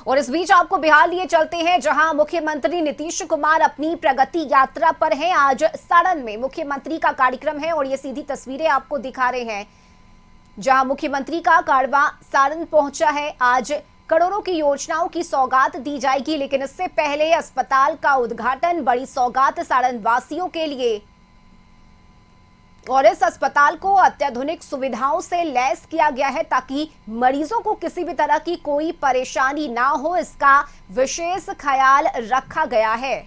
और इस बीच आपको बिहार लिए चलते हैं, जहां मुख्यमंत्री नीतीश कुमार अपनी प्रगति यात्रा पर हैं। आज सारण में मुख्यमंत्री का कार्यक्रम है और ये सीधी तस्वीरें आपको दिखा रहे हैं, जहां मुख्यमंत्री का कारवां सारण पहुंचा है। आज करोड़ों की योजनाओं की सौगात दी जाएगी, लेकिन इससे पहले अस्पताल का उद्घाटन, बड़ी सौगात सारण वासियों के लिए। और इस अस्पताल को अत्याधुनिक सुविधाओं से लैस किया गया है ताकि मरीजों को किसी भी तरह की कोई परेशानी ना हो, इसका विशेष ख्याल रखा गया है।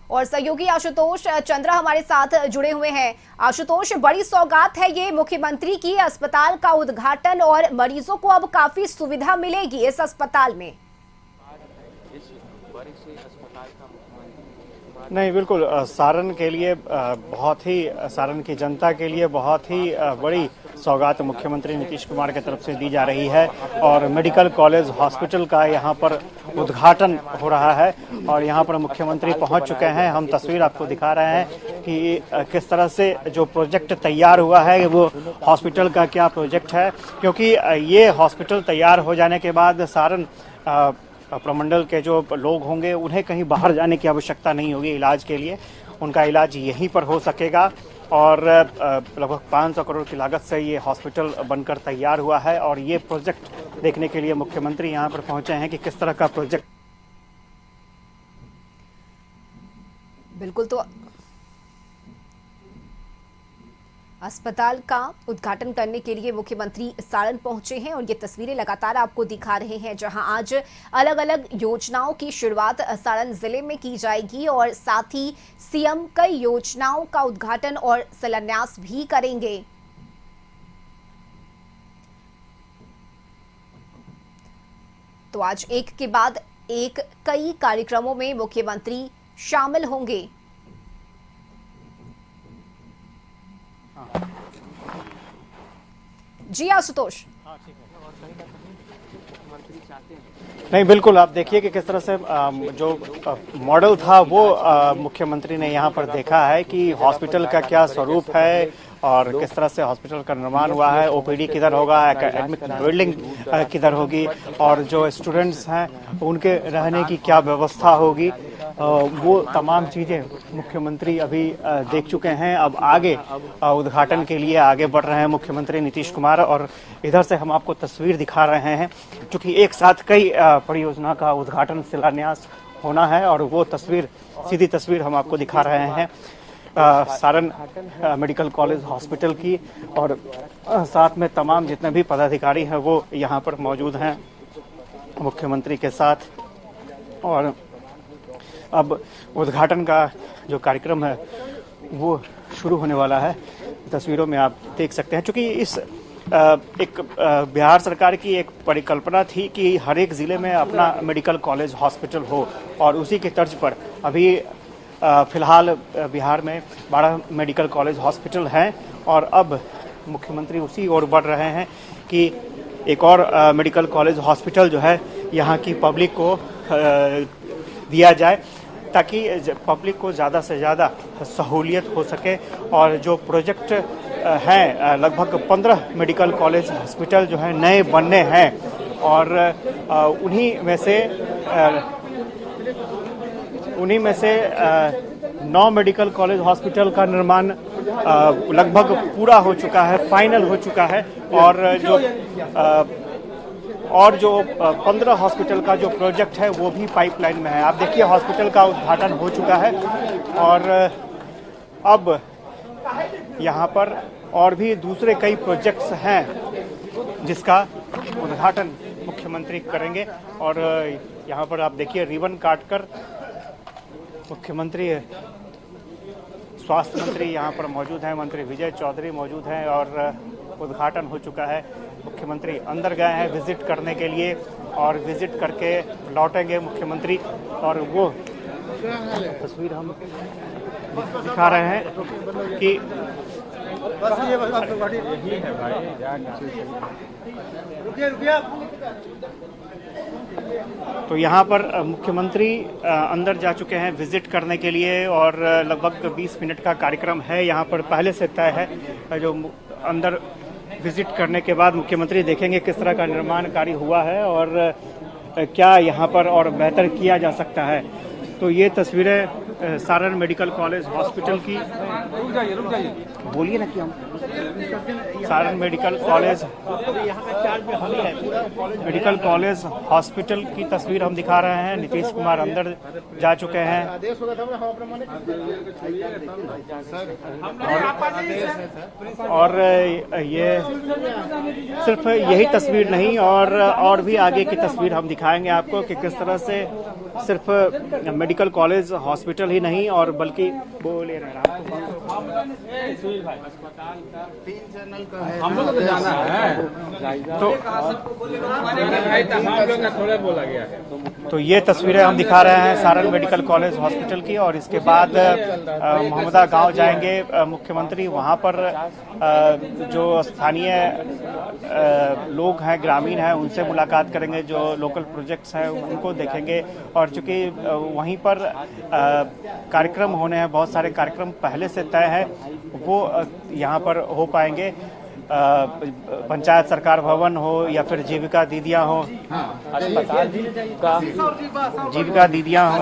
और सहयोगी आशुतोष चंद्रा हमारे साथ जुड़े हुए हैं। आशुतोष, बड़ी सौगात है ये मुख्यमंत्री की, अस्पताल का उद्घाटन, और मरीजों को अब काफी सुविधा मिलेगी इस अस्पताल में। नहीं, बिल्कुल सारण के लिए बहुत ही, सारण की जनता के लिए बहुत ही बड़ी सौगात मुख्यमंत्री नीतीश कुमार की तरफ से दी जा रही है। और मेडिकल कॉलेज हॉस्पिटल का यहाँ पर उद्घाटन हो रहा है और यहाँ पर मुख्यमंत्री पहुँच चुके हैं। हम तस्वीर आपको दिखा रहे हैं कि किस तरह से जो प्रोजेक्ट तैयार हुआ है वो हॉस्पिटल का क्या प्रोजेक्ट है, क्योंकि ये हॉस्पिटल तैयार हो जाने के बाद सारण प्रमंडल के जो लोग होंगे उन्हें कहीं बाहर जाने की आवश्यकता नहीं होगी इलाज के लिए, उनका इलाज यहीं पर हो सकेगा। और लगभग 500 करोड़ की लागत से ये हॉस्पिटल बनकर तैयार हुआ है और ये प्रोजेक्ट देखने के लिए मुख्यमंत्री यहाँ पर पहुंचे हैं कि किस तरह का प्रोजेक्ट। बिल्कुल, तो अस्पताल का उद्घाटन करने के लिए मुख्यमंत्री सारण पहुंचे हैं और ये तस्वीरें लगातार आपको दिखा रहे हैं, जहां आज अलग अलग योजनाओं की शुरुआत सारण जिले में की जाएगी और साथ ही सीएम कई योजनाओं का उद्घाटन और शिलान्यास भी करेंगे। तो आज एक के बाद एक कई कार्यक्रमों में मुख्यमंत्री शामिल होंगे। जी आशुतोष। नहीं, बिल्कुल, आप देखिए कि किस तरह से जो मॉडल था वो मुख्यमंत्री ने यहाँ पर देखा है कि हॉस्पिटल का क्या स्वरूप है और किस तरह से हॉस्पिटल का निर्माण हुआ है, ओपीडी किधर होगा, एडमिट बिल्डिंग किधर होगी और जो स्टूडेंट्स हैं उनके रहने की क्या व्यवस्था होगी, वो तमाम चीज़ें मुख्यमंत्री अभी देख चुके हैं। अब आगे उद्घाटन के लिए आगे बढ़ रहे हैं मुख्यमंत्री नीतीश कुमार। और इधर से हम आपको तस्वीर दिखा रहे हैं क्योंकि एक साथ कई परियोजना का उद्घाटन शिलान्यास होना है और वो तस्वीर, सीधी तस्वीर हम आपको दिखा रहे हैं सारण मेडिकल कॉलेज हॉस्पिटल की। और साथ में तमाम जितने भी पदाधिकारी हैं वो यहाँ पर मौजूद हैं मुख्यमंत्री के साथ। और अब उद्घाटन का जो कार्यक्रम है वो शुरू होने वाला है। तस्वीरों में आप देख सकते हैं, चूँकि इस एक बिहार सरकार की एक परिकल्पना थी कि हर एक ज़िले में अपना मेडिकल कॉलेज हॉस्पिटल हो और उसी के तर्ज पर अभी फिलहाल बिहार में 12 मेडिकल कॉलेज हॉस्पिटल हैं और अब मुख्यमंत्री उसी ओर बढ़ रहे हैं कि एक और मेडिकल कॉलेज हॉस्पिटल जो है यहाँ की पब्लिक को दिया जाए ताकि पब्लिक को ज़्यादा से ज़्यादा सहूलियत हो सके। और जो प्रोजेक्ट हैं, लगभग 15 मेडिकल कॉलेज हॉस्पिटल जो है नए बनने हैं और उन्हीं में से 9 मेडिकल कॉलेज हॉस्पिटल का निर्माण लगभग पूरा हो चुका है, फाइनल हो चुका है। और जो 15 हॉस्पिटल का जो प्रोजेक्ट है वो भी पाइपलाइन में है। आप देखिए हॉस्पिटल का उद्घाटन हो चुका है और अब यहाँ पर और भी दूसरे कई प्रोजेक्ट्स हैं जिसका उद्घाटन मुख्यमंत्री करेंगे। और यहाँ पर आप देखिए रिबन काटकर मुख्यमंत्री, स्वास्थ्य मंत्री यहाँ पर मौजूद हैं, मंत्री विजय चौधरी मौजूद हैं और उद्घाटन हो चुका है। मुख्यमंत्री अंदर गए हैं विजिट करने के लिए और विजिट करके लौटेंगे मुख्यमंत्री। और वो तस्वीर हम दिखा रहे हैं कि तो यहाँ पर मुख्यमंत्री अंदर जा चुके हैं विजिट करने के लिए और लगभग 20 मिनट का कार्यक्रम है यहाँ पर पहले से तय है। जो अंदर विजिट करने के बाद मुख्यमंत्री देखेंगे किस तरह का निर्माण कार्य हुआ है और क्या यहाँ पर और बेहतर किया जा सकता है। तो ये तस्वीरें सारण मेडिकल कॉलेज हॉस्पिटल की, बोलिए ना कि हम सारण मेडिकल कॉलेज हॉस्पिटल की तस्वीर हम दिखा रहे हैं। नीतीश कुमार अंदर जा चुके हैं और ये सिर्फ यही तस्वीर नहीं और भी आगे की तस्वीर हम दिखाएंगे आपको कि किस तरह से सिर्फ मेडिकल कॉलेज हॉस्पिटल ही नहीं और बल्कि बोले हम लोग तो जाना है तो ये तस्वीरें हम दिखा रहे हैं सारण मेडिकल कॉलेज हॉस्पिटल की। और इसके बाद मोहम्मदा गांव जाएंगे मुख्यमंत्री, वहां पर जो स्थानीय लोग हैं, ग्रामीण हैं, उनसे मुलाकात करेंगे, जो लोकल प्रोजेक्ट्स हैं उनको देखेंगे। और चूंकि वहीं पर कार्यक्रम होने हैं, बहुत सारे कार्यक्रम पहले से तय है, वो यहाँ पर हो पाएंगे। पंचायत सरकार भवन हो या फिर जीविका दीदियाँ हो, जीविका दीदियाँ हो,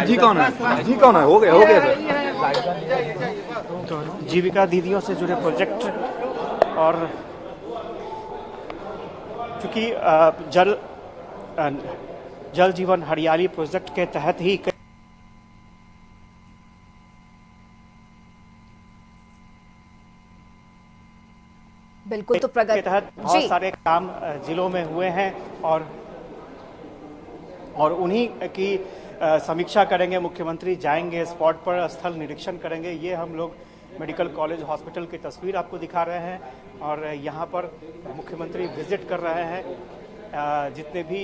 जी कौन है हो गया सर। तो जीविका दीदियों से जुड़े प्रोजेक्ट और चूंकि जल जीवन हरियाली प्रोजेक्ट के तहत ही बिल्कुल, तो प्रगति के तहत बहुत सारे काम जिलों में हुए हैं और उन्हीं की समीक्षा करेंगे मुख्यमंत्री। जाएंगे स्पॉट पर, स्थल निरीक्षण करेंगे। ये हम लोग मेडिकल कॉलेज हॉस्पिटल की तस्वीर आपको दिखा रहे हैं और यहाँ पर मुख्यमंत्री विजिट कर रहे हैं। जितने भी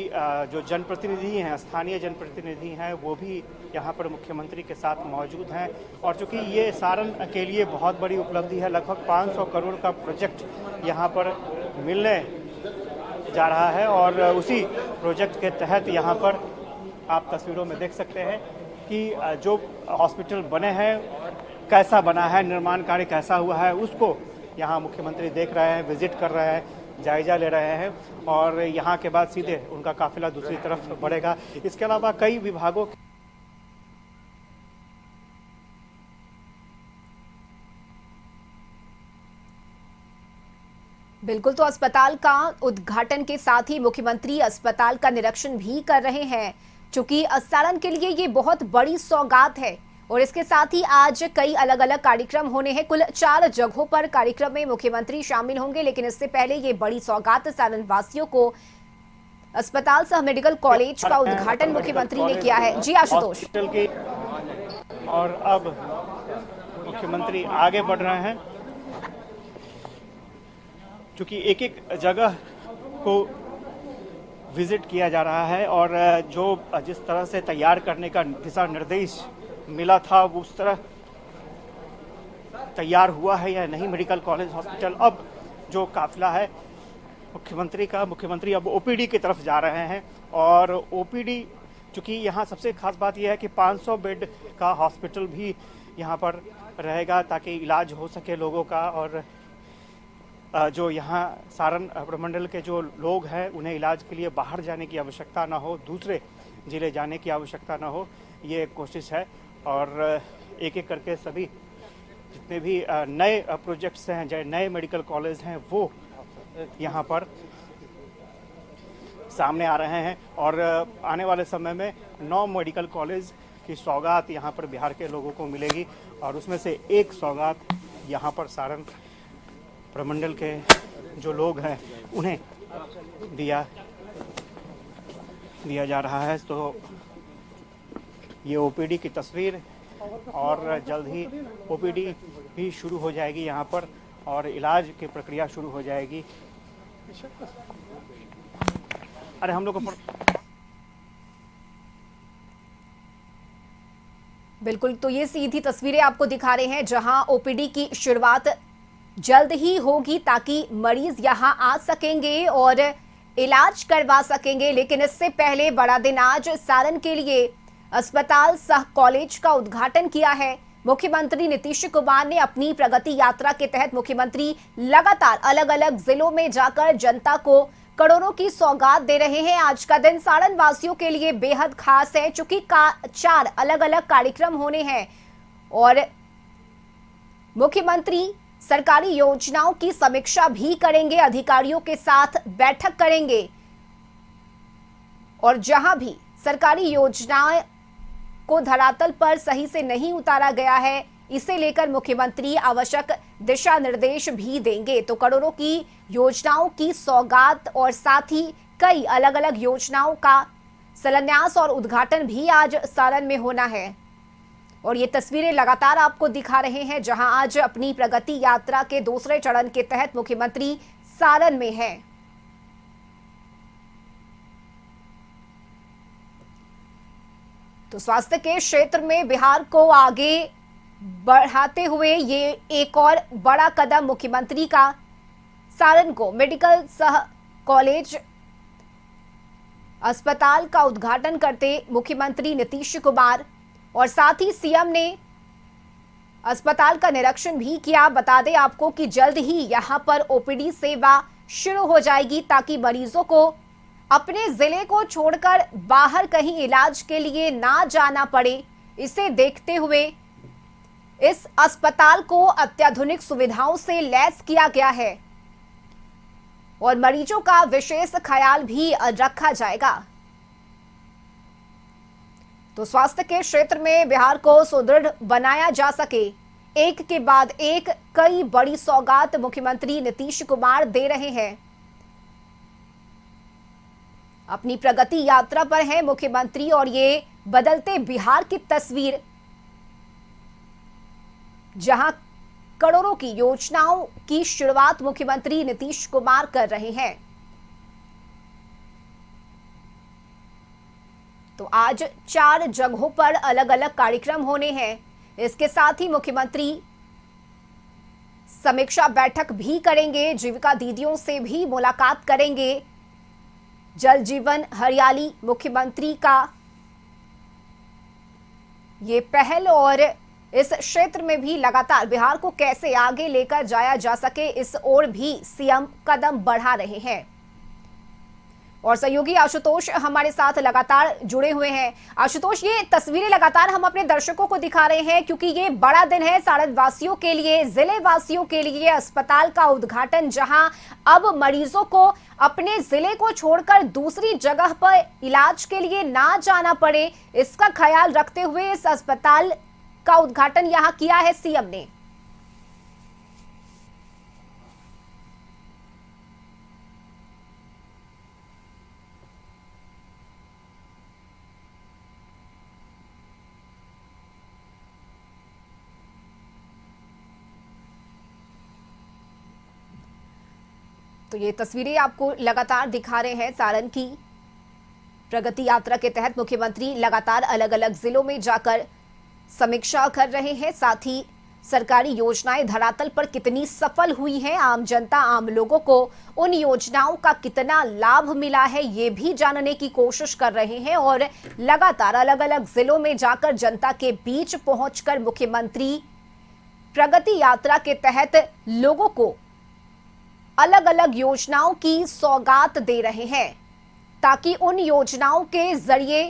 जो जनप्रतिनिधि हैं, स्थानीय जनप्रतिनिधि हैं, वो भी यहाँ पर मुख्यमंत्री के साथ मौजूद हैं। और चूंकि ये सारण के लिए बहुत बड़ी उपलब्धि है, लगभग 500 करोड़ का प्रोजेक्ट यहाँ पर मिलने जा रहा है और उसी प्रोजेक्ट के तहत यहाँ पर आप तस्वीरों में देख सकते हैं कि जो हॉस्पिटल बने हैं, कैसा बना है, निर्माण कार्य कैसा हुआ है, उसको यहाँ मुख्यमंत्री देख रहे हैं, विजिट कर रहे हैं, जायजा ले रहे हैं और यहाँ के बाद सीधे उनका काफिला दूसरी तरफ बढ़ेगा। इसके अलावा कई विभागों बिल्कुल, तो अस्पताल का उद्घाटन के साथ ही मुख्यमंत्री अस्पताल का निरीक्षण भी कर रहे हैं, क्योंकि सारण के लिए ये बहुत बड़ी सौगात है। और इसके साथ ही आज कई अलग अलग कार्यक्रम होने हैं। कुल 4 जगहों पर कार्यक्रम में मुख्यमंत्री शामिल होंगे, लेकिन इससे पहले ये बड़ी सौगात सारण वासियों को अस्पताल सह मेडिकल कॉलेज का उद्घाटन मुख्यमंत्री ने किया है। जी आशुतोष। और अब मुख्यमंत्री आगे बढ़ रहे हैं, क्योंकि एक एक जगह को विजिट किया जा रहा है और जो जिस तरह से तैयार करने का दिशा निर्देश मिला था, वो उस तरह तैयार हुआ है या नहीं मेडिकल कॉलेज हॉस्पिटल। अब जो काफिला है मुख्यमंत्री अब ओपीडी की तरफ जा रहे हैं और ओपीडी, चूंकि यहाँ सबसे खास बात यह है कि 500 बेड का हॉस्पिटल भी यहाँ पर रहेगा ताकि इलाज हो सके लोगों का। और जो यहाँ सारण प्रमंडल के जो लोग हैं, उन्हें इलाज के लिए बाहर जाने की आवश्यकता ना हो, दूसरे जिले जाने की आवश्यकता ना हो, ये कोशिश है। और एक एक करके सभी जितने भी नए प्रोजेक्ट्स हैं, जो नए मेडिकल कॉलेज हैं, वो यहाँ पर सामने आ रहे हैं और आने वाले समय में 9 मेडिकल कॉलेज की सौगात यहाँ पर बिहार के लोगों को मिलेगी और उसमें से एक सौगात यहाँ पर सारण प्रमंडल के जो लोग हैं उन्हें दिया जा रहा है। तो ये ओपीडी की तस्वीर और जल्द ही ओपीडी भी शुरू हो जाएगी यहाँ पर और इलाज की प्रक्रिया शुरू हो जाएगी। अरे हम लोग को बिल्कुल, तो ये सीधी तस्वीरें आपको दिखा रहे हैं जहां ओपीडी की शुरुआत जल्द ही होगी ताकि मरीज यहां आ सकेंगे और इलाज करवा सकेंगे। लेकिन इससे पहले बड़ा दिन आज सारण के लिए अस्पताल सह कॉलेज का उद्घाटन किया है मुख्यमंत्री नीतीश कुमार ने अपनी प्रगति यात्रा के तहत मुख्यमंत्री लगातार अलग अलग जिलों में जाकर जनता को करोड़ों की सौगात दे रहे हैं। आज का दिन सारण वासियों के लिए बेहद खास है, चूंकि 4 अलग अलग कार्यक्रम होने हैं और मुख्यमंत्री सरकारी योजनाओं की समीक्षा भी करेंगे, अधिकारियों के साथ बैठक करेंगे और जहां भी सरकारी योजनाएं को धरातल पर सही से नहीं उतारा गया है, इसे लेकर मुख्यमंत्री आवश्यक दिशा निर्देश भी देंगे। तो करोड़ों की योजनाओं की सौगात और साथ ही कई अलग अलग योजनाओं का शिलान्यास और उद्घाटन भी आज सारण में होना है और ये तस्वीरें लगातार आपको दिखा रहे हैं, जहां आज अपनी प्रगति यात्रा के दूसरे चरण के तहत मुख्यमंत्री सारण में हैं। तो स्वास्थ्य के क्षेत्र में बिहार को आगे बढ़ाते हुए ये एक और बड़ा कदम मुख्यमंत्री का सारण को मेडिकल सह कॉलेज अस्पताल का उद्घाटन करते मुख्यमंत्री नीतीश कुमार और साथ ही सीएम ने अस्पताल का निरीक्षण भी किया। बता दें आपको कि जल्द ही यहां पर ओपीडी सेवा शुरू हो जाएगी ताकि मरीजों को अपने जिले को छोड़कर बाहर कहीं इलाज के लिए ना जाना पड़े। इसे देखते हुए इस अस्पताल को अत्याधुनिक सुविधाओं से लैस किया गया है और मरीजों का विशेष ख्याल भी रखा जाएगा। तो स्वास्थ्य के क्षेत्र में बिहार को सुदृढ़ बनाया जा सके, एक के बाद एक कई बड़ी सौगात मुख्यमंत्री नीतीश कुमार दे रहे हैं। अपनी प्रगति यात्रा पर है मुख्यमंत्री और ये बदलते बिहार की तस्वीर, जहां करोड़ों की योजनाओं की शुरुआत मुख्यमंत्री नीतीश कुमार कर रहे हैं। तो आज 4 जगहों पर अलग अलग कार्यक्रम होने हैं। इसके साथ ही मुख्यमंत्री समीक्षा बैठक भी करेंगे, जीविका दीदियों से भी मुलाकात करेंगे। जल जीवन हरियाली मुख्यमंत्री का ये पहल और इस क्षेत्र में भी लगातार बिहार को कैसे आगे लेकर जाया जा सके, इस ओर भी सीएम कदम बढ़ा रहे हैं। और सहयोगी आशुतोष हमारे साथ लगातार जुड़े हुए हैं। आशुतोष, ये तस्वीरें लगातार हम अपने दर्शकों को दिखा रहे हैं क्योंकि ये बड़ा दिन है सारण वासियों के लिए, जिले वासियों के लिए। अस्पताल का उद्घाटन, जहां अब मरीजों को अपने जिले को छोड़कर दूसरी जगह पर इलाज के लिए ना जाना पड़े, इसका ख्याल रखते हुए इस अस्पताल का उद्घाटन यहां किया है सीएम ने। तो ये तस्वीरें आपको लगातार दिखा रहे हैं सारण की प्रगति यात्रा के तहत मुख्यमंत्री लगातार अलग अलग जिलों में जाकर समीक्षा कर रहे हैं। साथ ही सरकारी योजनाएं धरातल पर कितनी सफल हुई हैं, आम जनता, आम लोगों को उन योजनाओं का कितना लाभ मिला है, ये भी जानने की कोशिश कर रहे हैं और लगातार अलग अलग जिलों में जाकर जनता के बीच पहुंचकर मुख्यमंत्री प्रगति यात्रा के तहत लोगों को अलग अलग योजनाओं की सौगात दे रहे हैं ताकि उन योजनाओं के जरिए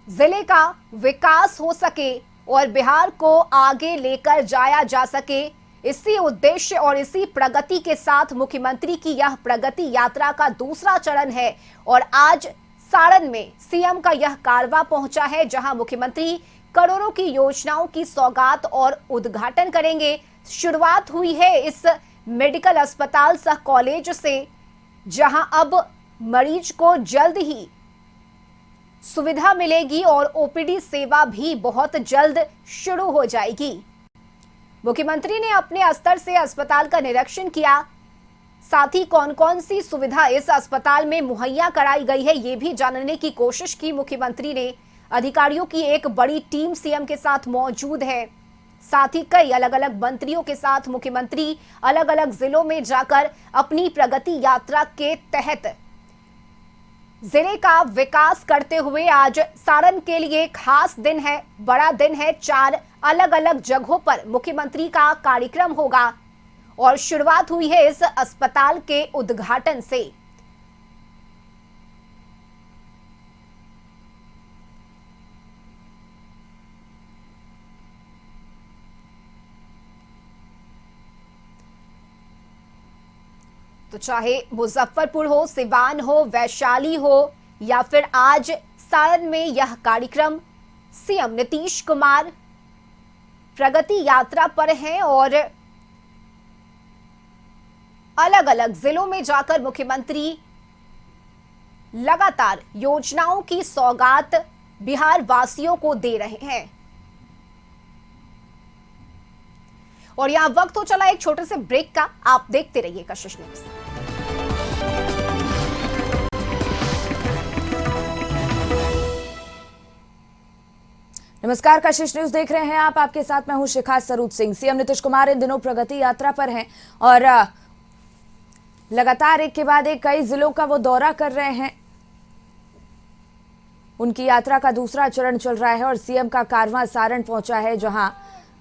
जिले का विकास हो सके और बिहार को आगे लेकर जाया जा सके। इसी उद्देश्य और इसी प्रगति के साथ मुख्यमंत्री की यह प्रगति यात्रा का दूसरा चरण है और आज सारण में सीएम का यह कारवां पहुंचा है, जहां मुख्यमंत्री करोड़ों की योजनाओं की सौगात और उद्घाटन करेंगे। शुरुआत हुई है इस मेडिकल अस्पताल सह कॉलेज से, जहां अब मरीज को जल्द ही सुविधा मिलेगी और ओपीडी सेवा भी बहुत जल्द शुरू हो जाएगी। मुख्यमंत्री ने अपने स्तर से अस्पताल का निरीक्षण किया, साथ ही कौन कौन सी सुविधा इस अस्पताल में मुहैया कराई गई है, ये भी जानने की कोशिश की मुख्यमंत्री ने। अधिकारियों की एक बड़ी टीम सीएम के साथ मौजूद है, साथ ही कई अलग अलग मंत्रियों के साथ मुख्यमंत्री अलग अलग जिलों में जाकर अपनी प्रगति यात्रा के तहत जिले का विकास करते हुए आज सारण के लिए खास दिन है, बड़ा दिन है। 4 अलग अलग जगहों पर मुख्यमंत्री का कार्यक्रम होगा और शुरुआत हुई है इस अस्पताल के उद्घाटन से। तो चाहे मुजफ्फरपुर हो, सिवान हो, वैशाली हो या फिर आज सारण में यह कार्यक्रम, सीएम नीतीश कुमार प्रगति यात्रा पर हैं और अलग अलग जिलों में जाकर मुख्यमंत्री लगातार योजनाओं की सौगात बिहार वासियों को दे रहे हैं। और यहां वक्त हो चला एक छोटे से ब्रेक का, आप देखते रहिए कशिश न्यूज। नमस्कार, कशिश न्यूज देख रहे हैं आप। आपके साथ मैं हूं शिखा सरूद सिंह। सीएम नीतीश कुमार इन दिनों प्रगति यात्रा पर हैं और लगातार एक के बाद एक कई जिलों का वो दौरा कर रहे हैं। उनकी यात्रा का दूसरा चरण चल रहा है और सीएम का कारवां सारण पहुंचा है, जहां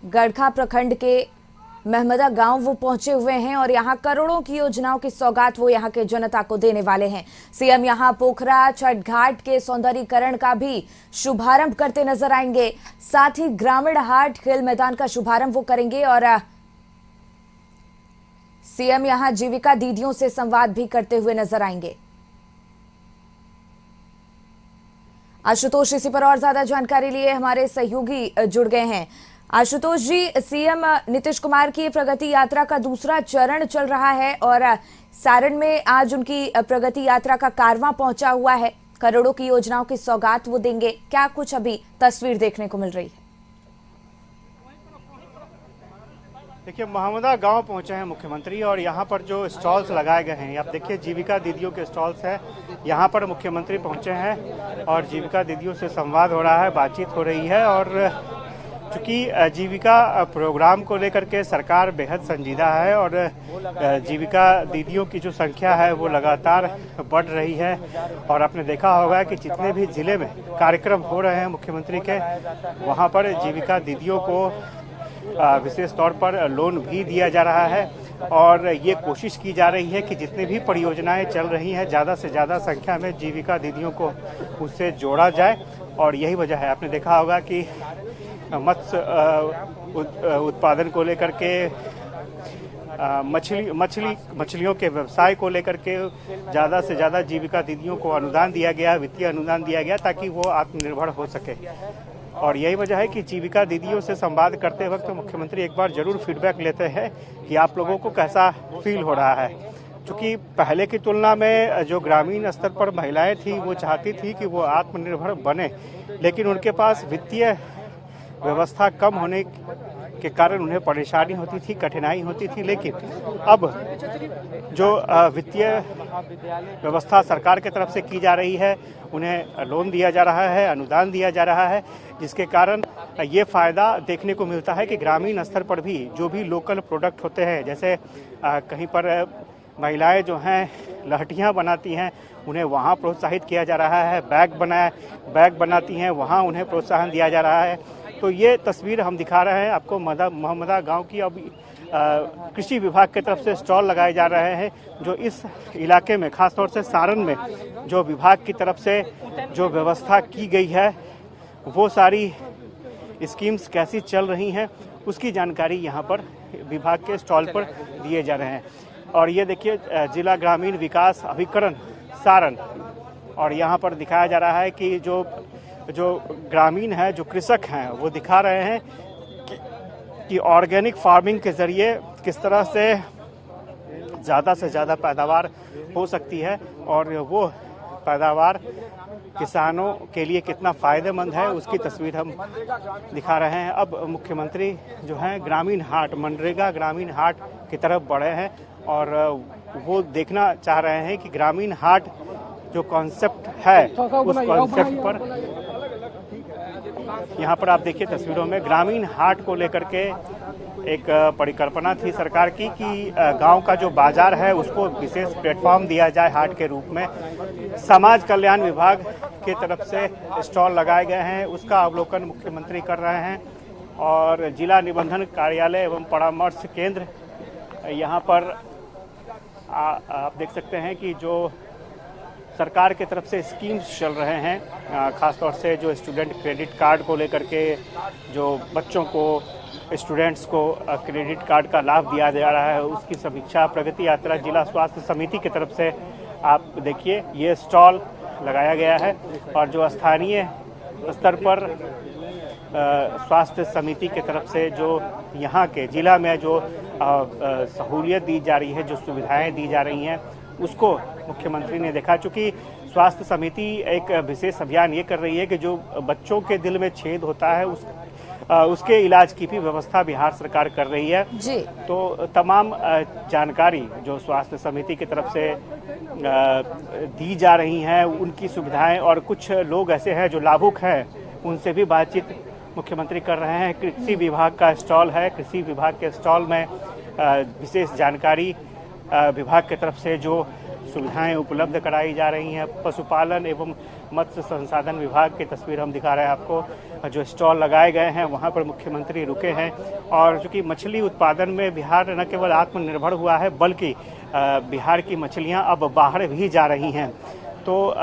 गड़खा प्रखंड के महमदा गांव वो पहुंचे हुए हैं और यहां करोड़ों की योजनाओं की सौगात वो यहां के जनता को देने वाले हैं। सीएम यहां पोखरा छठ घाट के सौंदर्यीकरण का भी शुभारंभ करते नजर आएंगे। साथ ही ग्रामीण हाट खेल मैदान का शुभारंभ वो करेंगे और सीएम यहां जीविका दीदियों से संवाद भी करते हुए नजर आएंगे। आशुतोष इसी पर और ज्यादा जानकारी लिए हमारे सहयोगी जुड़ गए हैं। आशुतोष जी, सीएम नीतीश कुमार की प्रगति यात्रा का दूसरा चरण चल रहा है और सारण में आज उनकी प्रगति यात्रा का कारवां पहुंचा हुआ है। करोड़ों की योजनाओं की सौगात वो देंगे। क्या कुछ अभी तस्वीर देखने को मिल रही है? देखिए, महमदा गांव पहुंचे हैं मुख्यमंत्री और यहां पर जो स्टॉल्स लगाए गए हैं, आप देखिए जीविका दीदियों के स्टॉल्स हैं। यहां पर मुख्यमंत्री पहुंचे हैं और जीविका दीदियों से संवाद हो रहा है, बातचीत हो रही है। और चूँकि जीविका प्रोग्राम को लेकर के सरकार बेहद संजीदा है और जीविका दीदियों की जो संख्या है वो लगातार बढ़ रही है। और आपने देखा होगा कि जितने भी जिले में कार्यक्रम हो रहे हैं मुख्यमंत्री के, वहाँ पर जीविका दीदियों को विशेष तौर पर लोन भी दिया जा रहा है। और ये कोशिश की जा रही है कि जितनी भी परियोजनाएं चल रही हैं, ज़्यादा से ज़्यादा संख्या में जीविका दीदियों को उससे जोड़ा जाए। और यही वजह है, आपने देखा होगा कि मत्स्य उत्पादन को लेकर के, मछलियों के व्यवसाय को लेकर के ज़्यादा से ज़्यादा जीविका दीदियों को अनुदान दिया गया, वित्तीय अनुदान दिया गया, ताकि वो आत्मनिर्भर हो सके। और यही वजह है कि जीविका दीदियों से संवाद करते वक्त तो मुख्यमंत्री एक बार जरूर फीडबैक लेते हैं कि आप लोगों को कैसा फील हो रहा है। क्योंकि पहले की तुलना में जो ग्रामीण स्तर पर महिलाएं थी वो चाहती थी कि वो आत्मनिर्भर बने, लेकिन उनके पास वित्तीय व्यवस्था कम होने के कारण उन्हें परेशानी होती थी, कठिनाई होती थी। लेकिन अब जो वित्तीय व्यवस्था सरकार की तरफ से की जा रही है, उन्हें लोन दिया जा रहा है, अनुदान दिया जा रहा है, जिसके कारण ये फ़ायदा देखने को मिलता है कि ग्रामीण स्तर पर भी जो भी लोकल प्रोडक्ट होते हैं, जैसे कहीं पर महिलाएं जो हैं लहटियाँ बनाती हैं, उन्हें वहाँ प्रोत्साहित किया जा रहा है। बैग बनाती हैं, वहाँ उन्हें प्रोत्साहन दिया जा रहा है। तो ये तस्वीर हम दिखा रहे हैं आपको महमदा गांव की। अब कृषि विभाग की तरफ से स्टॉल लगाए जा रहे हैं, जो इस इलाके में, खासतौर से सारण में जो विभाग की तरफ से जो व्यवस्था की गई है, वो सारी स्कीम्स कैसी चल रही हैं, उसकी जानकारी यहाँ पर विभाग के स्टॉल पर दिए जा रहे हैं। और ये देखिए जिला ग्रामीण विकास अभिकरण सारण, और यहाँ पर दिखाया जा रहा है कि जो ग्रामीण है, जो कृषक हैं, वो दिखा रहे हैं कि ऑर्गेनिक फार्मिंग के ज़रिए किस तरह से ज़्यादा पैदावार हो सकती है और वो पैदावार किसानों के लिए कितना फ़ायदेमंद है, उसकी तस्वीर हम दिखा रहे हैं। अब मुख्यमंत्री जो हैं ग्रामीण हाट, मनरेगा ग्रामीण हाट की तरफ बढ़े हैं और वो देखना चाह रहे हैं कि ग्रामीण हाट जो कॉन्सेप्ट है, उस कॉन्सेप्ट पर यहाँ पर आप देखिए तस्वीरों में ग्रामीण हाट को लेकर के एक परिकल्पना थी सरकार की कि गांव का जो बाजार है उसको विशेष प्लेटफॉर्म दिया जाए हाट के रूप में। समाज कल्याण विभाग की तरफ से स्टॉल लगाए गए हैं, उसका अवलोकन मुख्यमंत्री कर रहे हैं और जिला निबंधन कार्यालय एवं परामर्श केंद्र यहाँ पर आप देख सकते हैं कि जो सरकार की तरफ से स्कीम्स चल रहे हैं, खासतौर से जो स्टूडेंट क्रेडिट कार्ड को लेकर के जो बच्चों को स्टूडेंट्स को क्रेडिट कार्ड का लाभ दिया जा रहा है, उसकी समीक्षा प्रगति यात्रा जिला स्वास्थ्य समिति की तरफ से आप देखिए ये स्टॉल लगाया गया है और जो स्थानीय स्तर पर स्वास्थ्य समिति की तरफ से जो यहाँ के जिला में जो सहूलियत दी जा रही है, जो सुविधाएं दी जा रही हैं, उसको मुख्यमंत्री ने देखा। चूँकि स्वास्थ्य समिति एक विशेष अभियान ये कर रही है कि जो बच्चों के दिल में छेद होता है उसके इलाज की भी व्यवस्था बिहार सरकार कर रही है जी। तो तमाम जानकारी जो स्वास्थ्य समिति की तरफ से दी जा रही हैं, उनकी सुविधाएं और कुछ लोग ऐसे हैं जो लाभुक हैं, उनसे भी बातचीत मुख्यमंत्री कर रहे हैं। कृषि विभाग का स्टॉल है, कृषि विभाग के स्टॉल में विशेष जानकारी विभाग की तरफ से जो सुविधाएं उपलब्ध कराई जा रही हैं। पशुपालन एवं मत्स्य संसाधन विभाग की तस्वीर हम दिखा रहे हैं आपको। जो स्टॉल लगाए गए हैं वहां पर मुख्यमंत्री रुके हैं और चूँकि मछली उत्पादन में बिहार न केवल आत्मनिर्भर हुआ है बल्कि बिहार की मछलियां अब बाहर भी जा रही हैं। तो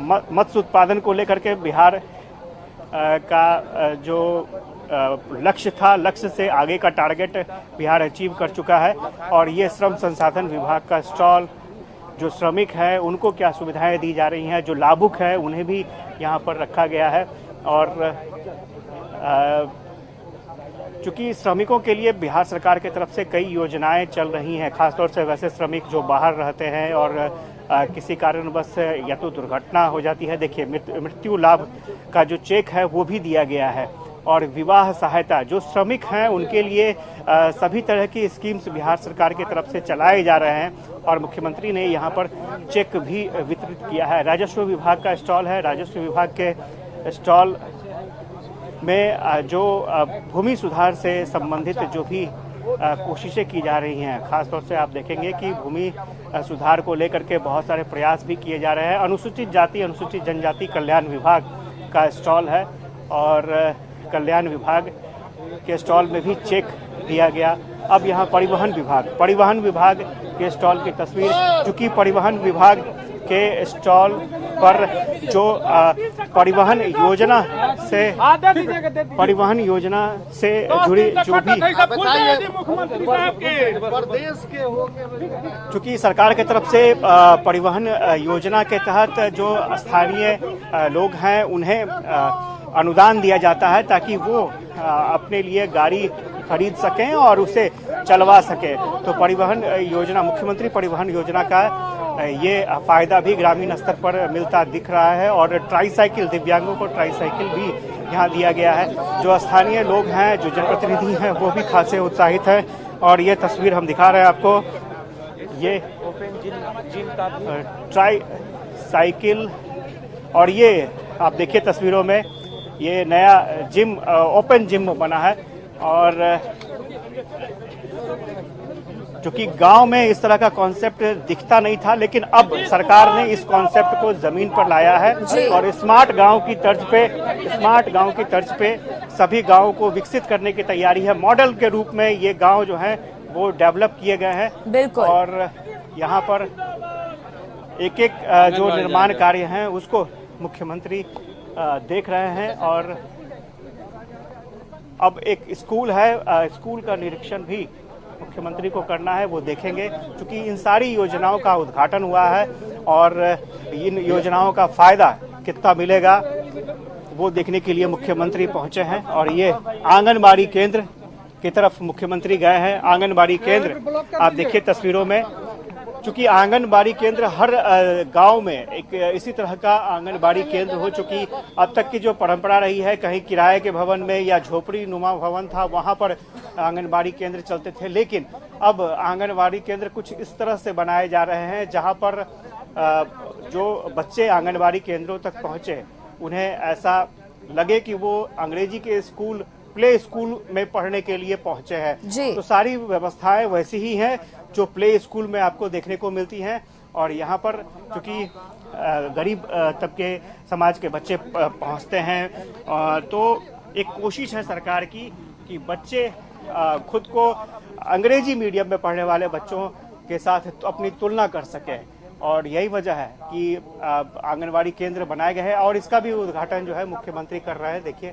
मत्स्य उत्पादन को लेकर के बिहार का जो लक्ष्य था, लक्ष्य से आगे का टारगेट बिहार अचीव कर चुका है। और ये श्रम संसाधन विभाग का स्टॉल, जो श्रमिक हैं उनको क्या सुविधाएं दी जा रही हैं, जो लाभुक हैं उन्हें भी यहाँ पर रखा गया है। और चूँकि श्रमिकों के लिए बिहार सरकार की तरफ से कई योजनाएं चल रही हैं, खासतौर से वैसे श्रमिक जो बाहर रहते हैं और किसी कारणवश या तो दुर्घटना हो जाती है, देखिए मृत्यु लाभ का जो चेक है वो भी दिया गया है। और विवाह सहायता जो श्रमिक हैं उनके लिए सभी तरह की स्कीम्स बिहार सरकार की तरफ से चलाए जा रहे हैं और मुख्यमंत्री ने यहाँ पर चेक भी वितरित किया है। राजस्व विभाग का स्टॉल है, राजस्व विभाग के स्टॉल में जो भूमि सुधार से संबंधित जो भी कोशिशें की जा रही हैं, खासतौर से आप देखेंगे कि भूमि सुधार को लेकर के बहुत सारे प्रयास भी किए जा रहे हैं। अनुसूचित जाति अनुसूचित जनजाति कल्याण विभाग का स्टॉल है और कल्याण विभाग के स्टॉल में भी चेक दिया गया। अब यहाँ परिवहन विभाग के स्टॉल की तस्वीर, चूँकि परिवहन विभाग के स्टॉल पर जो परिवहन योजना से जुड़ी जो भी, चूँकि सरकार की तरफ से परिवहन योजना के तहत जो स्थानीय लोग हैं उन्हें अनुदान दिया जाता है ताकि वो अपने लिए गाड़ी खरीद सकें और उसे चलवा सकें। तो परिवहन योजना, मुख्यमंत्री परिवहन योजना का ये फायदा भी ग्रामीण स्तर पर मिलता दिख रहा है। और ट्राईसाइकिल, दिव्यांगों को ट्राईसाइकिल भी यहाँ दिया गया है। जो स्थानीय लोग हैं, जो जनप्रतिनिधि हैं, वो भी खासे उत्साहित हैं। और ये तस्वीर हम दिखा रहे हैं आपको, ये ट्राईसाइकिल और ये आप देखिए तस्वीरों में ये नया जिम, ओपन जिम बना है। और चूँकि गांव में इस तरह का कॉन्सेप्ट दिखता नहीं था, लेकिन अब सरकार ने इस कॉन्सेप्ट को जमीन पर लाया है और स्मार्ट गांव की तर्ज पे सभी गांवों को विकसित करने की तैयारी है। मॉडल के रूप में ये गांव जो है वो डेवलप किए गए हैं। बिल्कुल। और यहाँ पर एक एक जो निर्माण कार्य हैं उसको मुख्यमंत्री देख रहे हैं। और अब एक स्कूल है, स्कूल का निरीक्षण भी मुख्यमंत्री को करना है, वो देखेंगे। क्योंकि इन सारी योजनाओं का उद्घाटन हुआ है और इन योजनाओं का फायदा कितना मिलेगा वो देखने के लिए मुख्यमंत्री पहुंचे हैं। और ये आंगनबाड़ी केंद्र की तरफ मुख्यमंत्री गए हैं। आंगनबाड़ी केंद्र आप देखिए तस्वीरों में, चूंकि आंगनबाड़ी केंद्र हर गांव में एक इसी तरह का आंगनबाड़ी केंद्र हो चुकी। अब तक की जो परंपरा रही है, कहीं किराए के भवन में या झोपड़ी नुमा भवन था वहां पर आंगनबाड़ी केंद्र चलते थे, लेकिन अब आंगनबाड़ी केंद्र कुछ इस तरह से बनाए जा रहे हैं जहां पर जो बच्चे आंगनबाड़ी केंद्रों तक पहुंचे उन्हें ऐसा लगे कि वो अंग्रेजी के स्कूल प्ले स्कूल में पढ़ने के लिए पहुंचे जी। हैं। तो सारी व्यवस्थाएं वैसी ही हैं जो प्ले स्कूल में आपको देखने को मिलती हैं। और यहाँ पर चूंकि गरीब तबके समाज के बच्चे पहुंचते हैं, तो एक कोशिश है सरकार की कि बच्चे खुद को अंग्रेजी मीडियम में पढ़ने वाले बच्चों के साथ अपनी तुलना कर सकें। और यही वजह है कि आंगनवाड़ी केंद्र बनाए गए हैं और इसका भी उद्घाटन जो है मुख्यमंत्री कर रहे हैं। देखिए,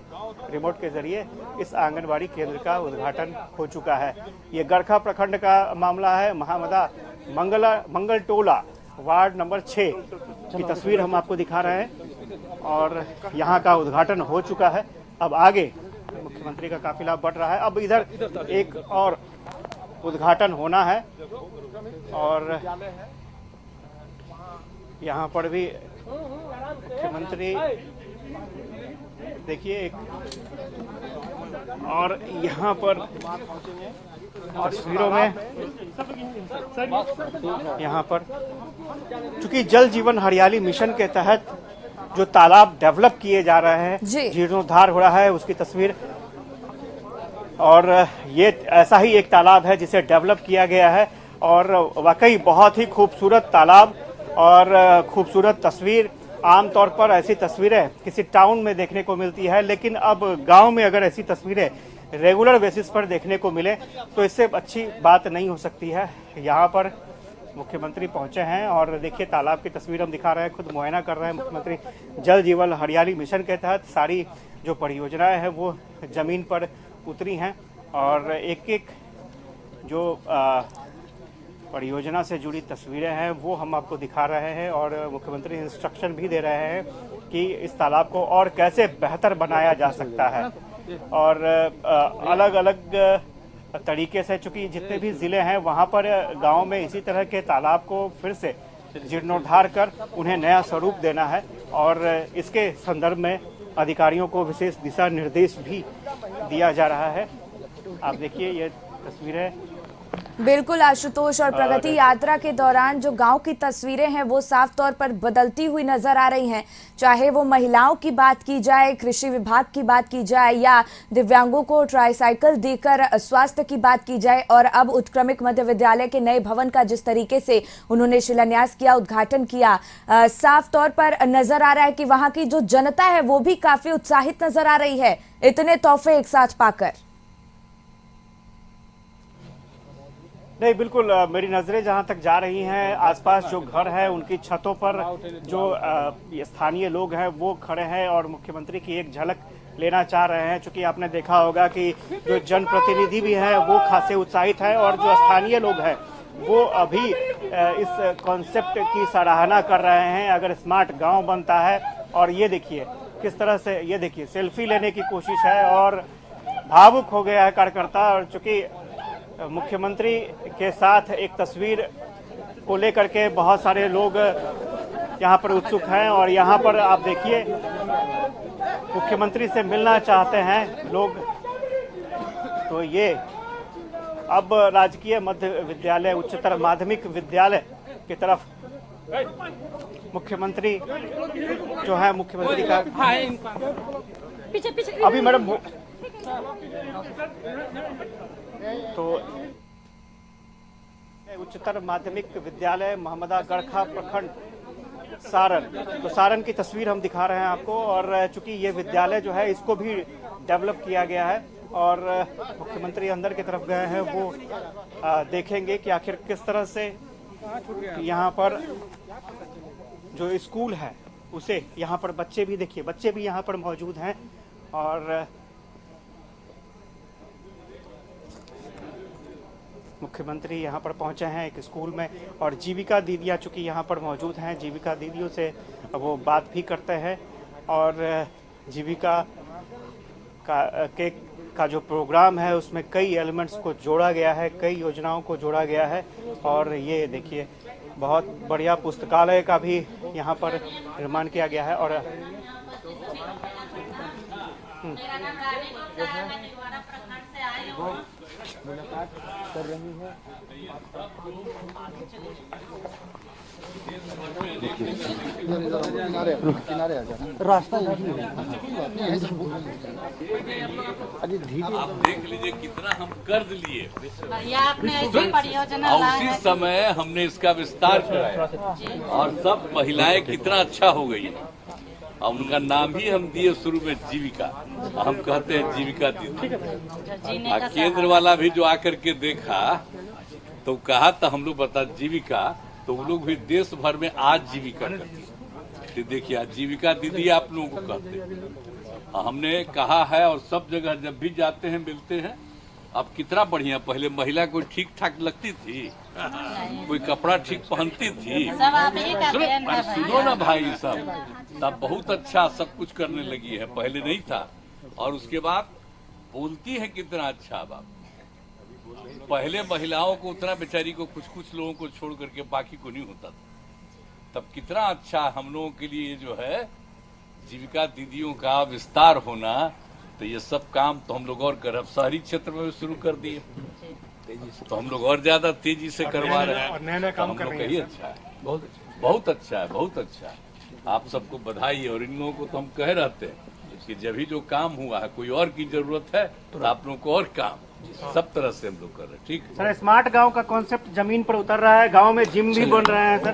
रिमोट के जरिए इस आंगनवाड़ी केंद्र का उद्घाटन हो चुका है। ये गड़खा प्रखंड का मामला है। महामदा मंगल टोला वार्ड नंबर 6 की तस्वीर हम आपको दिखा रहे हैं और यहाँ का उद्घाटन हो चुका है। अब आगे मुख्यमंत्री का काफिला बढ़ रहा है। अब इधर एक और उद्घाटन होना है और यहाँ पर भी मुख्यमंत्री देखिए एक और यहाँ पर तस्वीरों में यहाँ पर चूंकि जल जीवन हरियाली मिशन के तहत जो तालाब डेवलप किए जा रहे हैं, जीर्णोद्धार हो रहा है, उसकी तस्वीर। और ये ऐसा ही एक तालाब है जिसे डेवलप किया गया है और वाकई बहुत ही खूबसूरत तालाब और खूबसूरत तस्वीर। आमतौर पर ऐसी तस्वीरें किसी टाउन में देखने को मिलती है, लेकिन अब गांव में अगर ऐसी तस्वीरें रेगुलर बेसिस पर देखने को मिले तो इससे अच्छी बात नहीं हो सकती है। यहाँ पर मुख्यमंत्री पहुंचे हैं और देखिए तालाब की तस्वीर हम दिखा रहे हैं, खुद मुआयना कर रहे हैं मुख्यमंत्री। जल जीवन हरियाली मिशन के तहत सारी जो परियोजनाएं हैं वो जमीन पर उतरी हैं और एक एक जो परियोजना से जुड़ी तस्वीरें हैं वो हम आपको दिखा रहे हैं और मुख्यमंत्री इंस्ट्रक्शन भी दे रहे हैं कि इस तालाब को और कैसे बेहतर बनाया जा सकता है। और अलग अलग तरीके से, चूंकि जितने भी जिले हैं वहां पर गांव में इसी तरह के तालाब को फिर से जीर्णोद्धार कर उन्हें नया स्वरूप देना है और इसके संदर्भ में अधिकारियों को विशेष दिशा निर्देश भी दिया जा रहा है। आप देखिए ये तस्वीरें। बिल्कुल आशुतोष, और प्रगति यात्रा के दौरान जो गांव की तस्वीरें हैं वो साफ तौर पर बदलती हुई नजर आ रही हैं। चाहे वो महिलाओं की बात की जाए, कृषि विभाग की बात की जाए या दिव्यांगों को ट्राईसाइकिल देकर स्वास्थ्य की बात की जाए, और अब उत्क्रमिक मध्य विद्यालय के नए भवन का जिस तरीके से उन्होंने शिलान्यास किया, उद्घाटन किया, साफ तौर पर नजर आ रहा है कि वहां की जो जनता है वो भी काफी उत्साहित नजर आ रही है इतने तोहफे एक साथ पाकर। नहीं, बिल्कुल मेरी नज़रें जहां तक जा रही हैं, आसपास जो घर है उनकी छतों पर जो स्थानीय लोग हैं वो खड़े हैं और मुख्यमंत्री की एक झलक लेना चाह रहे हैं। चूंकि आपने देखा होगा कि जो जनप्रतिनिधि भी हैं वो खासे उत्साहित हैं और जो स्थानीय लोग हैं वो अभी इस कॉन्सेप्ट की सराहना कर रहे हैं। अगर स्मार्ट गांव बनता है, और ये देखिए किस तरह से, ये देखिए सेल्फी लेने की कोशिश है और भावुक हो गया है कार्यकर्ता। और चूंकि मुख्यमंत्री के साथ एक तस्वीर को लेकर के बहुत सारे लोग यहाँ पर उत्सुक हैं और यहाँ पर आप देखिए मुख्यमंत्री से मिलना चाहते हैं लोग। तो ये अब राजकीय मध्य विद्यालय उच्चतर माध्यमिक विद्यालय की तरफ मुख्यमंत्री जो है, मुख्यमंत्री का अभी मैडम तो उच्चतर माध्यमिक विद्यालय महमदा गड़खा प्रखंड सारण, तो सारण की तस्वीर हम दिखा रहे हैं आपको। और चूंकि ये विद्यालय जो है इसको भी डेवलप किया गया है और मुख्यमंत्री अंदर की तरफ गए हैं, वो देखेंगे कि आखिर किस तरह से यहाँ पर जो स्कूल है उसे, यहाँ पर बच्चे भी देखिए, बच्चे भी यहाँ पर मौजूद हैं और मुख्यमंत्री यहाँ पर पहुँचे हैं एक स्कूल में। और जीविका दीदियाँ चूँकि यहाँ पर मौजूद हैं, जीविका दीदियों से वो बात भी करते हैं और जीविका का जो प्रोग्राम है उसमें कई एलिमेंट्स को जोड़ा गया है, कई योजनाओं को जोड़ा गया है। और ये देखिए बहुत बढ़िया पुस्तकालय का भी यहाँ पर निर्माण किया गया है। और मुलाकात कर रही है। आप देख लीजिए कितना हम कर्ज लिए या आपने ऐसी परियोजना और लाए उसी हैं। समय हमने इसका विस्तार कराया और सब महिलाएं कितना अच्छा हो गई है। और उनका नाम ही हम दिए शुरू में जीविका, हम कहते हैं जीविका दीदी। जो जीने और का केंद्र वाला भी जो आकर के देखा तो कहा तो हम लोग बता जीविका, तो वो लोग भी देश भर में आज जीविका करती है। तो देखिए आज जीविका दीदी आप लोगों को कहते हैं। हमने कहा है और सब जगह जब भी जाते हैं मिलते हैं। अब कितना बढ़िया, पहले महिला कोई ठीक ठाक लगती थी, कोई कपड़ा ठीक पहनती थी। सब आप ही का सुनो देन है भाई। सुनो ना भाई सब, तब बहुत अच्छा सब कुछ करने लगी है, पहले नहीं था। और उसके बाद बोलती है कितना अच्छा बात। पहले महिलाओं को उतना बेचारी को कुछ लोगों को छोड़ करके बाकी को नहीं होता था। तब कितना अच्छा हम लोगों के लिए जो है जीविका दीदियों का विस्तार होना, तो ये सब काम तो हम लोग और कर, अब शहरी क्षेत्र में भी शुरू कर दिए तो हम लोग और ज्यादा तेजी से करवा रहे हैं। नए काम हम कर लोग रहे का ही हैं अच्छा है, बहुत अच्छा है, बहुत अच्छा है। आप सबको बधाई है। और इन लोगों को तो हम कह रहते हैं कि जब भी जो काम हुआ है, कोई और की जरूरत है तो आप लोगों को और काम सब तरह से हम लोग कर रहे हैं। ठीक सर, स्मार्ट गांव का कॉन्सेप्ट जमीन पर उतर रहा है, गांव में जिम भी बन रहे हैं सर।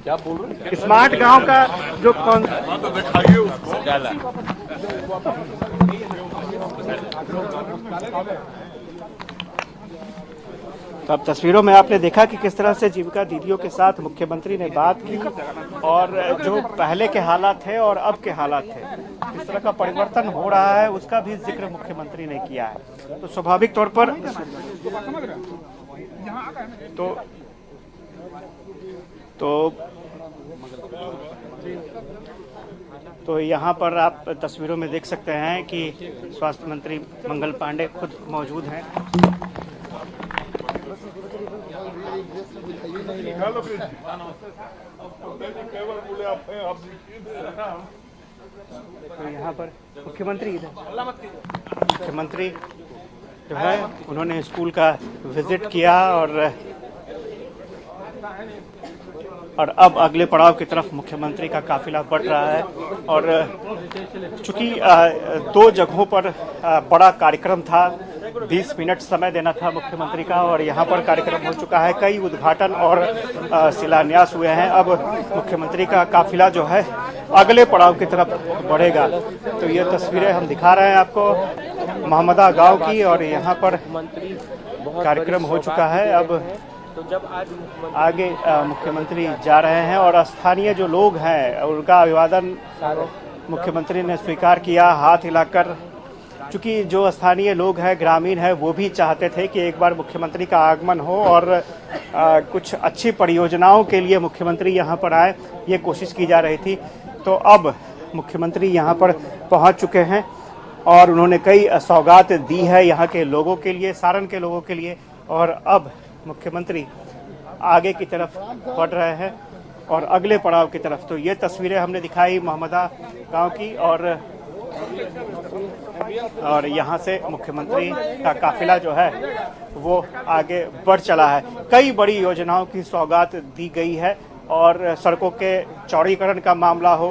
क्या बोल रहे हैं? स्मार्ट गांव का जो जाला। तो अब तस्वीरों में आपने देखा कि किस तरह से जीविका दीदियों के साथ मुख्यमंत्री ने बात की और जो पहले के हालात थे और अब के हालात थे, किस तरह का परिवर्तन हो रहा है उसका भी जिक्र मुख्यमंत्री ने किया है। तो स्वाभाविक तौर पर तो यहाँ पर आप तस्वीरों में देख सकते हैं कि स्वास्थ्य मंत्री मंगल पांडे खुद मौजूद हैं। तो यहाँ पर मुख्यमंत्री जो है उन्होंने स्कूल का विजिट किया और अब अगले पड़ाव की तरफ मुख्यमंत्री का काफिला बढ़ रहा है। और चूंकि 2 जगहों पर बड़ा कार्यक्रम था, 20 मिनट समय देना था मुख्यमंत्री का और यहाँ पर कार्यक्रम हो चुका है, कई उद्घाटन और शिलान्यास हुए हैं। अब मुख्यमंत्री का काफिला जो है अगले पड़ाव की तरफ बढ़ेगा। तो ये तस्वीरें हम दिखा रहे हैं आपको महमदा गांव की और यहाँ पर कार्यक्रम हो चुका है। अब आगे मुख्यमंत्री जा रहे हैं और स्थानीय जो लोग हैं उनका अभिवादन मुख्यमंत्री ने स्वीकार किया हाथ हिलाकर। चूंकि जो स्थानीय लोग हैं, ग्रामीण हैं, वो भी चाहते थे कि एक बार मुख्यमंत्री का आगमन हो और कुछ अच्छी परियोजनाओं के लिए मुख्यमंत्री यहाँ पर आए, ये कोशिश की जा रही थी। तो अब मुख्यमंत्री यहाँ पर पहुँच चुके हैं और उन्होंने कई सौगात दी है यहाँ के लोगों के लिए, सारण के लोगों के लिए। और अब मुख्यमंत्री आगे की तरफ बढ़ रहे हैं और अगले पड़ाव की तरफ। तो ये तस्वीरें हमने दिखाई महमदा गांव की और यहाँ से मुख्यमंत्री का काफिला जो है वो आगे बढ़ चला है। कई बड़ी योजनाओं की सौगात दी गई है और सड़कों के चौड़ीकरण का मामला हो,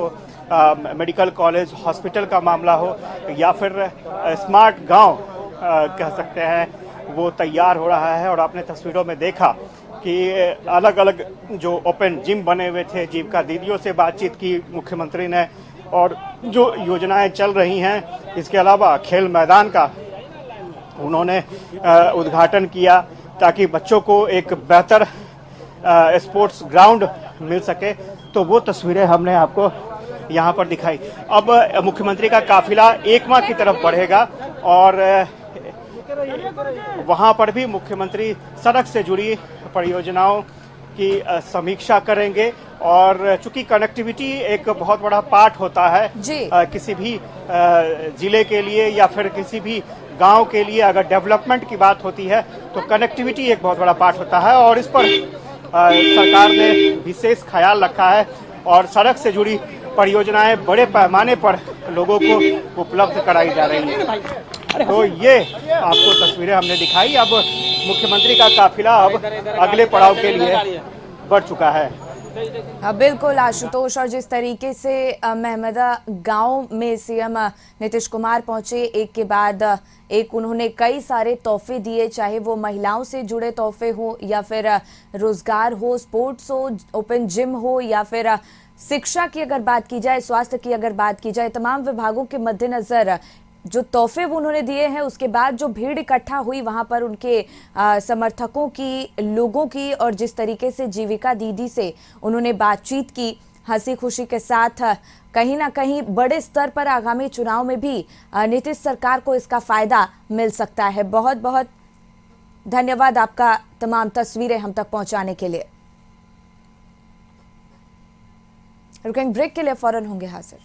मेडिकल कॉलेज हॉस्पिटल का मामला हो या फिर स्मार्ट गांव कह सकते हैं, वो तैयार हो रहा है। और आपने तस्वीरों में देखा कि अलग अलग जो ओपन जिम बने हुए थे, जीविका दीदियों से बातचीत की मुख्यमंत्री ने और जो योजनाएं चल रही हैं, इसके अलावा खेल मैदान का उन्होंने उद्घाटन किया ताकि बच्चों को एक बेहतर स्पोर्ट्स ग्राउंड मिल सके। तो वो तस्वीरें हमने आपको यहाँ पर दिखाई। अब मुख्यमंत्री का काफिला एकमा की तरफ बढ़ेगा और वहां पर भी मुख्यमंत्री सड़क से जुड़ी परियोजनाओं की समीक्षा करेंगे। और चूंकि कनेक्टिविटी एक बहुत बड़ा पार्ट होता है किसी भी जिले के लिए या फिर किसी भी गांव के लिए, अगर डेवलपमेंट की बात होती है तो कनेक्टिविटी एक बहुत बड़ा पार्ट होता है और इस पर सरकार ने विशेष ख्याल रखा है और सड़क से जुड़ी परियोजनाएं बड़े पैमाने पर लोगों को उपलब्ध कराई जा रही है। तो ये आपको तस्वीरें हमने दिखाई। अब मुख्यमंत्री का काफिला अब अगले पड़ाव के लिए बढ़ चुका है। बिल्कुल आशुतोष, और जिस तरीके से महमदा गांव में सीएम नीतीश कुमार पहुंचे, एक के बाद एक उन्होंने कई सारे तोहफे दिए, चाहे वो महिलाओं से जुड़े तोहफे हो या फिर रोजगार हो, स्पोर्ट्स हो, ओपन जिम हो या फिर शिक्षा की अगर बात की जाए, स्वास्थ्य की अगर बात की जाए, तमाम विभागों के मद्देनजर जो तोहफे वो उन्होंने दिए हैं, उसके बाद जो भीड़ इकट्ठा हुई वहां पर उनके समर्थकों की, लोगों की, और जिस तरीके से जीविका दीदी से उन्होंने बातचीत की हंसी खुशी के साथ, कहीं ना कहीं बड़े स्तर पर आगामी चुनाव में भी नीतीश सरकार को इसका फायदा मिल सकता है। बहुत बहुत धन्यवाद आपका तमाम तस्वीरें हम तक पहुंचाने के लिए। रुकेंगे ब्रेक के लिए, फौरन होंगे हाजिर।